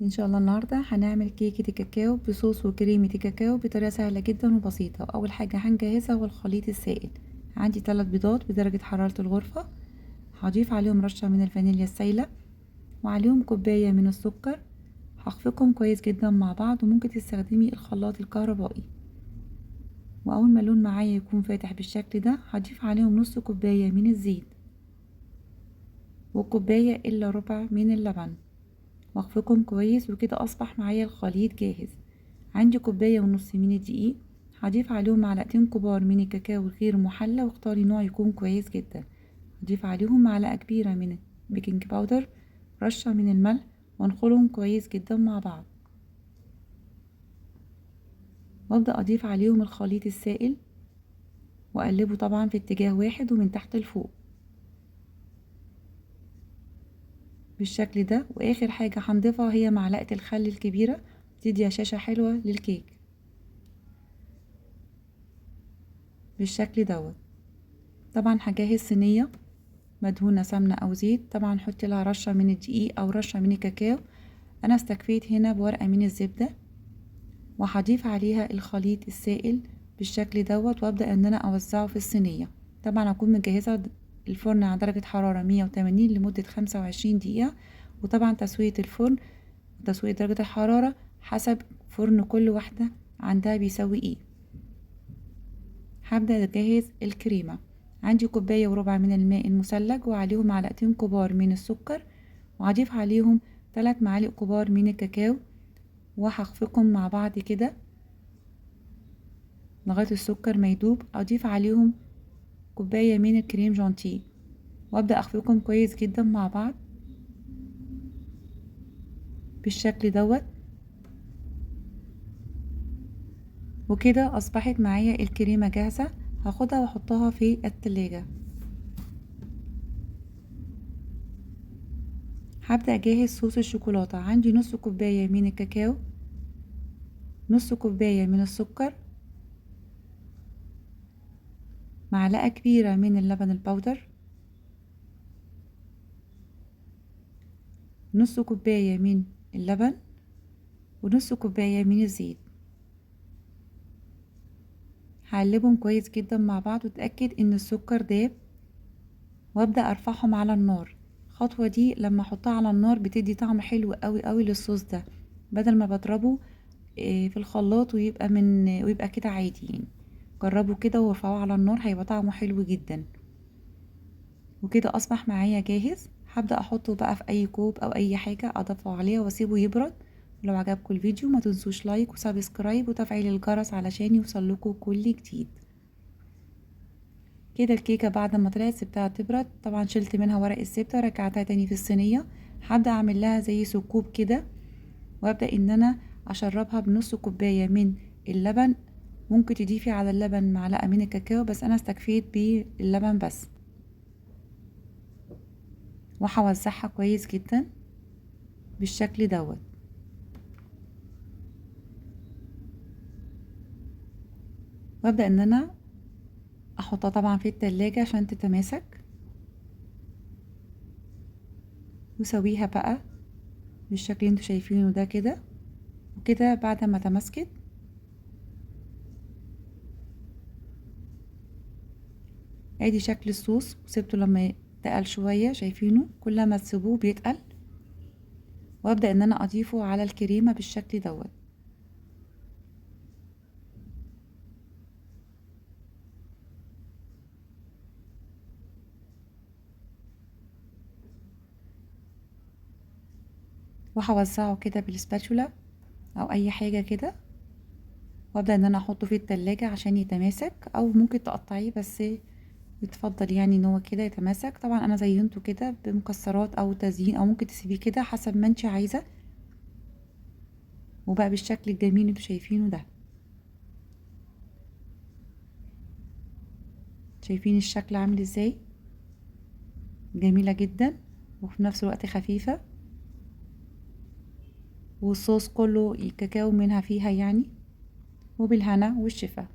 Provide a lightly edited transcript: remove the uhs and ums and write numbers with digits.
ان شاء الله النهارده هنعمل كيكه الكاكاو بصوص وكريمه الكاكاو بطريقه سهله جدا وبسيطه. اول حاجه هنجهزها هو الخليط السائل. عندي 3 بيضات بدرجه حراره الغرفه، هضيف عليهم رشه من الفانيليا السايله وعليهم كوبايه من السكر. هخفقهم كويس جدا مع بعض، وممكن تستخدمي الخلاط الكهربائي. واول ما اللون معايا يكون فاتح بالشكل ده هضيف عليهم نص كوبايه من الزيت وكوبايه الا ربع من اللبن واخفقهم كويس، وكده اصبح معايا الخليط جاهز. عندي كوباية ونص من الدقيق، هضيف عليهم معلقتين كبار من الكاكاو غير محلى، واختاري نوع يكون كويس جدا. هضيف عليهم معلقة كبيرة من البيكنج باودر، رشة من الملح، وانخلهم كويس جدا مع بعض. وابدأ اضيف عليهم الخليط السائل واقلبه طبعا في اتجاه واحد ومن تحت لفوق بالشكل ده. واخر حاجة هنضيفها هي معلقة الخل الكبيرة، تدي هشاشة حلوة للكيك بالشكل دوت. طبعا هجهز صينية مدهونة سمنة أو زيت، طبعا حطي لها رشة من الدقيق أو رشة من الكاكاو. أنا استكفيت هنا بورقة من الزبدة، وهضيف عليها الخليط السائل بالشكل دوت، وأبدأ إن أنا أوزعه في الصينية. طبعا أكون مجهزة الفرن على درجة حرارة 180 لمدة 25 دقيقة. وطبعا تسوية الفرن وتسوية درجة الحرارة حسب فرن كل واحدة عندها بيسوي ايه. هبدأ أجهز الكريمة. عندي كوباية وربع من الماء المثلج وعليهم معلقتين كبار من السكر، وهضيف عليهم 3 معالق كبار من الكاكاو، وهخفقهم مع بعض كده لغاية السكر ما يدوب. أضيف عليهم كوباية من الكريم جانتيه وأبدأ أخفقهم كويس جدا مع بعض بالشكل دوت. وكده أصبحت معايا الكريمة جاهزة، هاخدها واحطها في التلاجة. هبدأ أجهز صوص الشوكولاتة. عندي نص كوباية من الكاكاو، نص كوباية من السكر، معلقة كبيرة من اللبن البودر، نص كوباية من اللبن، ونص كوباية من الزيت. هقلبهم كويس جدا مع بعض واتأكد ان السكر داب، وابدأ ارفعهم على النار. الخطوة دي لما احطها على النار بتدي طعم حلو قوي قوي للصوص ده، بدل ما بضربه في الخلاط ويبقى كده عادي يعني. جربوا كده وارفعوه على النار، هيبقى طعمه حلو جدا. وكده اصبح معايا جاهز. هبدأ احطه بقى في اي كوب او اي حاجة اضيفه عليه واسيبه يبرد. ولو عجبكم الفيديو ما تنسوش لايك وسبسكرايب وتفعيل الجرس علشان يوصلكوا كل جديد. كده الكيكة بعد ما طلعت سبتها تبرد، طبعا شلت منها ورق الزبدة رجعتها تاني في الصينية. هبدأ اعمل لها زي ثقوب كده، وابدأ ان انا اشربها بنص كوباية من اللبن. ممكن تضيفي على اللبن معلقة من الكاكاو، بس انا استكفيت باللبن بس. وهوزعها كويس جدا بالشكل دوت. وابدأ ان انا احطها طبعا في التلاجة عشان تتماسك، وسويها بقى بالشكل اللي انتوا شايفينه ده كده. وكده بعد ما تماسكت ادي شكل الصوص، وسبته لما يتقل شوية. شايفينه كل ما تسيبوه بيتقل. وابدأ ان انا اضيفه على الكريمة بالشكل دوت. وهوزعه كده بالسباتولا او اي حاجة كده، وابدأ ان انا احطه في التلاجة عشان يتماسك، او ممكن تقطعيه بس يتفضل يعني ان هو كده يتماسك. طبعا انا زينته كده بمكسرات او تزيين، او ممكن تسيبيه كده حسب ما انت عايزة. وبقى بالشكل الجميل اللي انتوا شايفينه ده. شايفين الشكل عامل ازاي؟ جميلة جدا وفي نفس الوقت خفيفة، والصوص كله الكاكاو منها فيها يعني. وبالهنا والشفا.